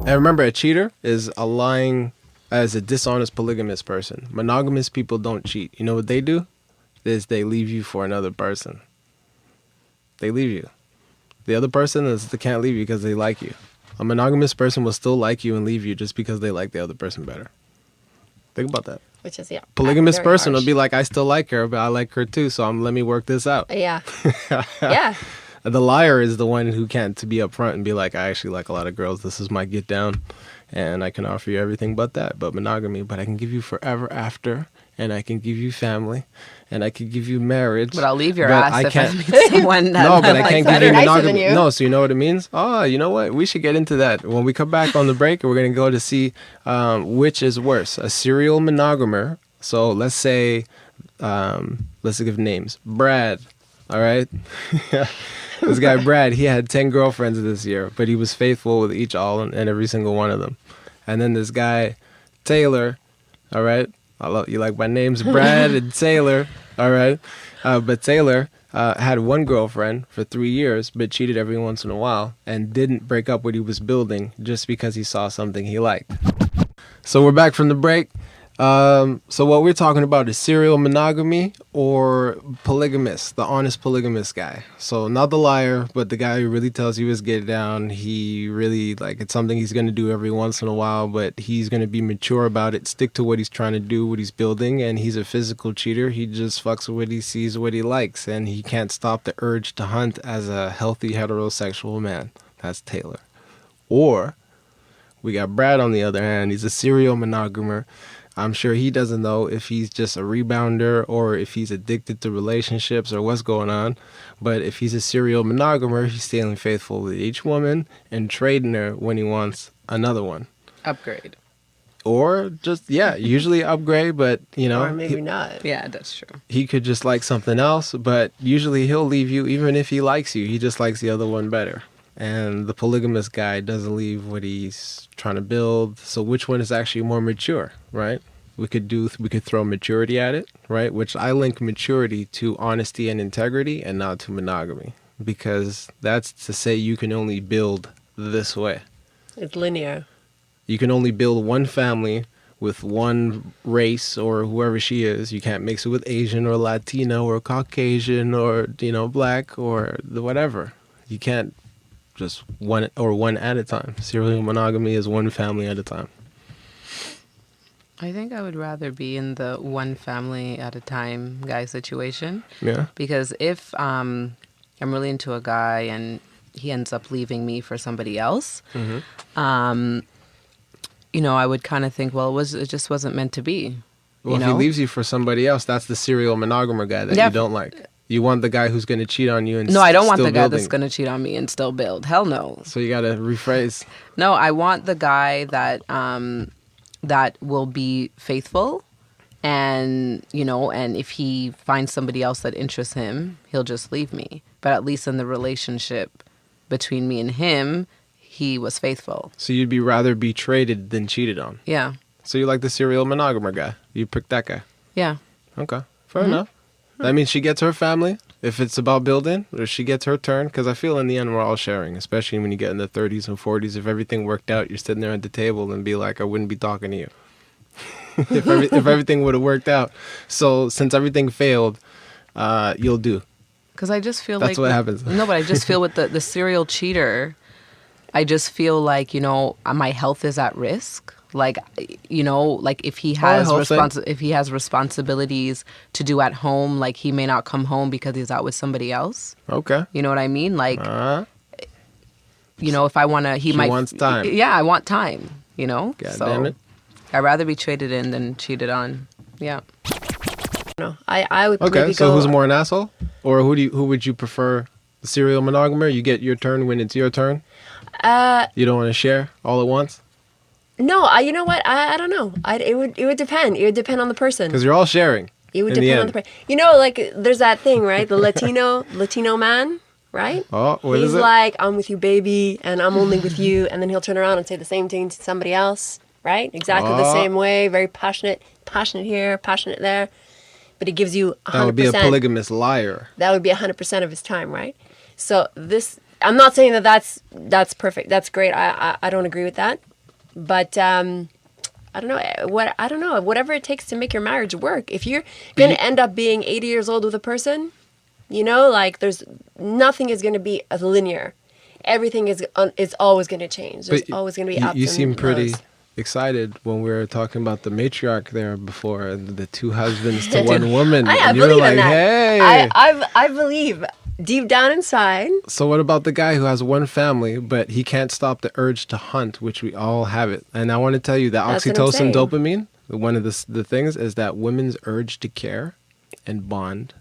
And remember, a cheater is a lying, as a dishonest polygamous person. Monogamous people don't cheat. You know what they do? Is they leave you for another person. They leave you. The other person they can't leave you because they like you. A monogamous person will still like you and leave you just because they like the other person better. Think about that. Which is, yeah. Polygamous very person harsh. will be like, I still like her, but I like her too, so let me work this out. Yeah. Yeah. The liar is the one who can't to be upfront and be like, I actually like a lot of girls. This is my get down, and I can offer you everything but that, but monogamy. But I can give you forever after, and I can give you family, and I can give you marriage. But I'll leave your but ass I if can't. I meet someone that No, but I likes can't that. give you Nicer than monogamy. you. No, so you know what it means? Oh, you know what? We should get into that. When we come back on the break, we're going to go to see which is worse, a serial monogamer. So let's say, let's give names. Brad, all right? This guy, Brad, he had 10 girlfriends this year, but he was faithful with and every single one of them. And then this guy, Taylor, all right? You like my names, Brad and Taylor, all right? But Taylor had one girlfriend for 3 years, but cheated every once in a while and didn't break up what he was building just because he saw something he liked. So we're back from the break. So what we're talking about is serial monogamy or polygamist, the honest polygamist guy. So not the liar, but the guy who really tells you his get down. He really, it's something he's going to do every once in a while, but he's going to be mature about it, stick to what he's trying to do, what he's building, and he's a physical cheater. He just fucks with what he sees, what he likes, and he can't stop the urge to hunt as a healthy heterosexual man. That's Taylor. Or we got Brad on the other hand. He's a serial monogamer. I'm sure he doesn't know if he's just a rebounder or if he's addicted to relationships or what's going on. But if he's a serial monogamer, he's staying faithful with each woman and trading her when he wants another one. Upgrade. Or just, usually upgrade, but, Or maybe not. Yeah, that's true. he could just like something else, but usually he'll leave you even if he likes you. He just likes the other one better. And the polygamous guy doesn't leave what he's trying to build. So which one is actually more mature, right? We could throw maturity at it, right? Which I link maturity to honesty and integrity and not to monogamy. Because that's to say you can only build this way. It's linear. You can only build one family with one race or whoever she is. You can't mix it with Asian or Latino or Caucasian or, black or whatever. You can't just one at a time. Serial monogamy is one family at a time. I think I would rather be in the one family at a time guy situation. Yeah. Because if I'm really into a guy and he ends up leaving me for somebody else, I would kind of think, well, it just wasn't meant to be. Well, if he leaves you for somebody else, that's the serial monogamer guy that you don't like. You want the guy who's going to cheat on you and No, I don't want still the guy building. that's going to cheat on me and still build. Hell no. So you got to rephrase. No, I want the guy that that will be faithful, and and if he finds somebody else that interests him, he'll just leave me. But at least in the relationship between me and him, he was faithful. So you'd rather be traded than cheated on. Yeah. So you like the serial monogamer guy. You picked that guy. Yeah. Okay. Fair enough. That means she gets her family if it's about building, or she gets her turn. Because I feel in the end we're all sharing, especially when you get in the 30s and 40s. If everything worked out, you're sitting there at the table and be like, I wouldn't be talking to you. if everything would have worked out. So since everything failed, you'll do. Because I just feel That's like... what happens. No, but I just feel with the serial cheater, I just feel like, my health is at risk. Like, if he has if he has responsibilities to do at home, like he may not come home because he's out with somebody else. Okay. You know what I mean? Like, if I want to, he wants time. Yeah, I want time, God so damn it. I'd rather be traded in than cheated on. Yeah. No, I would Okay, maybe so go... who's more an asshole? Or who would you prefer? The serial monogamer? You get your turn when it's your turn? You don't want to share all at once? No, you know what? I don't know. It would depend. It would depend on the person. Because you're all sharing. It would in depend on the person. There's that thing, right? The Latino man, right? Oh, what is it? He's like, I'm with you, baby, and I'm only with you. And then he'll turn around and say the same thing to somebody else, right? Exactly the same way. Very passionate here, passionate there. But it gives you 100%. That would be a polygamous liar. That would be 100% of his time, right? So I'm not saying that that's perfect. That's great. I don't agree with that. But I don't know I don't know. Whatever it takes to make your marriage work. If you're gonna end up being 80 years old with a person, you know, like there's nothing is gonna be linear. Everything is always gonna change. There's always gonna be ups You and seem pretty lows. excited when we were talking about the matriarch there before, and the two husbands to one woman. I And you were believe like, in that. hey. I believe deep down inside. So what about the guy who has one family, but he can't stop the urge to hunt, which we all have it. And I want to tell you that That's what I'm oxytocin saying. dopamine, one of the things is that women's urge to care and bond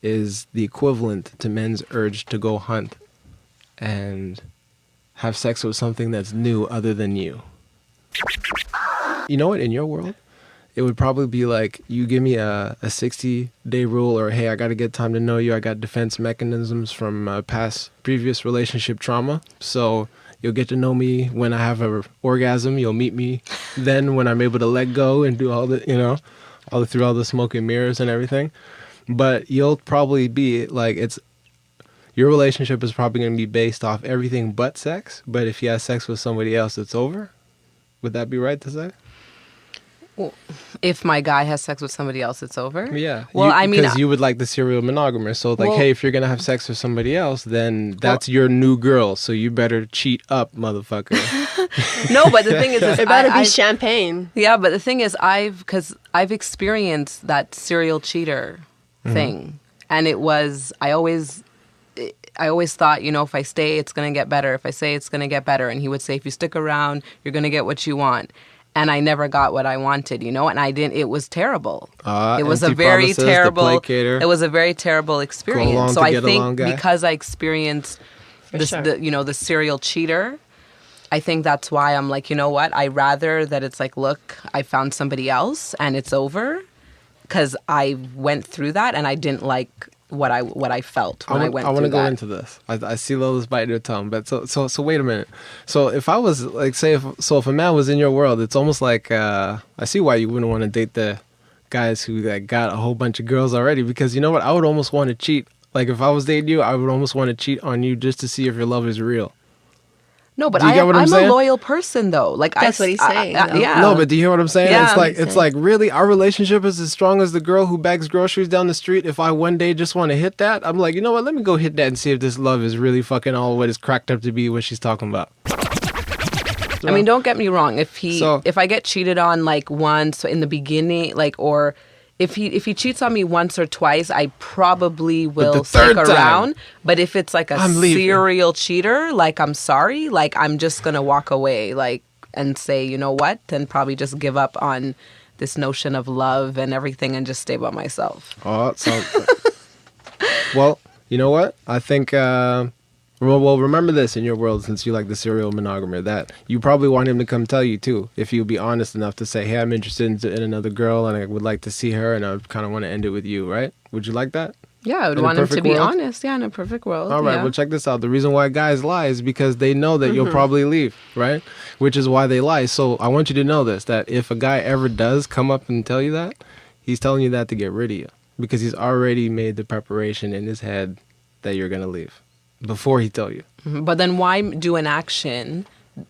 is the equivalent to men's urge to go hunt and have sex with something that's new other than you. You know what? In your world, it would probably be like you give me a 60-day rule, or hey, I got to get time to know you. I got defense mechanisms from previous relationship trauma. So you'll get to know me when I have an orgasm. You'll meet me then when I'm able to let go and do all the, through all the smoke and mirrors and everything. But you'll probably be like, your relationship is probably going to be based off everything but sex. But if you have sex with somebody else, it's over. Would that be right to say? Well, if my guy has sex with somebody else, it's over. Yeah. Well, I mean, because you would like the serial monogamist. So, like, Well- hey, if you're gonna have sex with somebody else, then that's your new girl. So you better cheat up, motherfucker. no, but the thing is It better be I- champagne. Yeah, but the thing is, because I've experienced that serial cheater thing, and it was I always thought, if I stay, it's gonna get better. If I say, it's gonna get better, and he would say, if you stick around, you're gonna get what you want. And I never got what I wanted, and I didn't. It was terrible. It was a empty very promises, the terrible. placater. It was a very terrible along experience. So to I get along think guy. because I experienced this, sure. the serial cheater, I think that's why I'm like, you know what? I rather that it's like, look, I found somebody else and it's over, because I went through that and I didn't like what I felt when I went I through want to go that. into this. I see Lola's biting her tongue, but so wait a minute. So if I was like, if a man was in your world, it's almost like I see why you wouldn't want to date the guys who got a whole bunch of girls already, because you know what? I would almost want to cheat. Like if I was dating you, I would almost want to cheat on you just to see if your love is real. No, but Do you get what I'm I'm saying? a loyal person though. Like That's what he's saying, though. yeah. No, but do you hear what I'm saying? Yeah. It's like really our relationship is as strong as the girl who bags groceries down the street. If I one day just want to hit that, I'm like, you know what? Let me go hit that and see if this love is really fucking all what it's cracked up to be, what she's talking about. I mean, don't get me wrong. So- If I get cheated on like once in the beginning, or if he cheats on me once or twice, I probably will the stick third time, around. But if it's like a I'm leaving. serial cheater, like I'm sorry, like I'm just gonna walk away, like and say, you know what, and probably just give up on this notion of love and everything and just stay by myself. Oh, it sounds well, you know what? I think well, remember this in your world, since you like the serial monogamer, that you probably want him to come tell you too, if you'll be honest enough to say, hey, I'm interested in another girl and I would like to see her and I kind of want to end it with you, right? Would you like that? Yeah, I would In a want him to perfect be world? honest. Yeah, in a perfect world. All right, yeah. well, check this out. The reason why guys lie is because they know that you'll probably leave, right? Which is why they lie. So I want you to know this, that if a guy ever does come up and tell you that, he's telling you that to get rid of you, because he's already made the preparation in his head that you're going to leave before he tell you. But then why do an action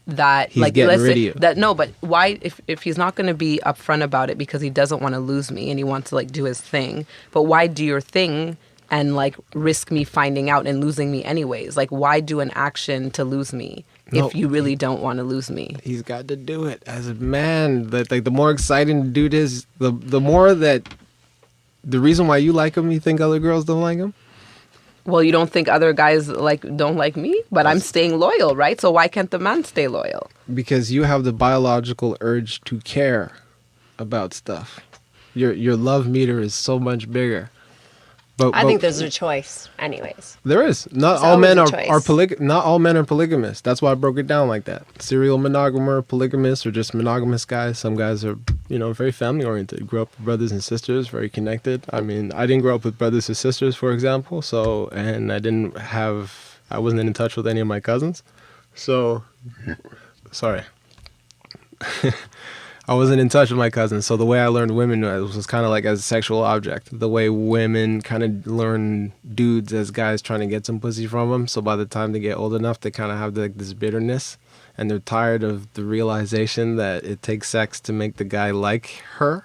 that He's like getting let's rid say, of you. that no, but why if he's not going to be upfront about it because he doesn't want to lose me and he wants to like do his thing, but why do your thing and like risk me finding out and losing me anyways? Like why do an action to lose me No. if you really don't want to lose me? He's got to do it as a man. That like the more exciting the dude is, the more that the reason why you like him, you think other girls don't like him. Well, you don't think other guys don't like me, but I'm staying loyal, right? So why can't the man stay loyal? Because you have the biological urge to care about stuff. Your love meter is so much bigger. But I think there's a choice, anyways. there is. Not It's all men always are a choice. not all men are polygamous. That's why I broke it down like that. Serial monogamer, polygamous, or just monogamous guys. Some guys are, very family oriented. Grew up with brothers and sisters, very connected. I mean, I didn't grow up with brothers and sisters, for example. So, and I wasn't in touch with any of my cousins. So, sorry. I wasn't in touch with my cousins, so the way I learned women was kind of like as a sexual object. The way women kind of learn dudes as guys trying to get some pussy from them. So by the time they get old enough, they kind of have like this bitterness, and they're tired of the realization that it takes sex to make the guy like her.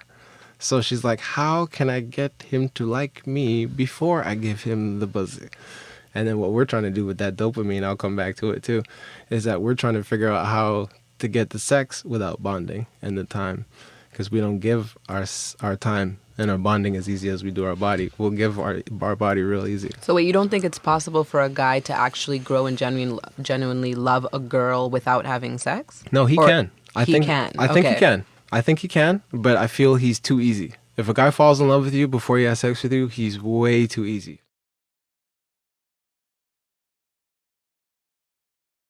So she's like, how can I get him to like me before I give him the pussy? And then what we're trying to do with that dopamine, I'll come back to it too, is that we're trying to figure out how to get the sex without bonding and the time, because we don't give our time and our bonding as easy as we do our body. We'll give our body real easy. So wait, you don't think it's possible for a guy to actually grow and genuinely love a girl without having sex? No, he can. I think he can. I think he can, but I feel he's too easy. If a guy falls in love with you before he has sex with you, he's way too easy.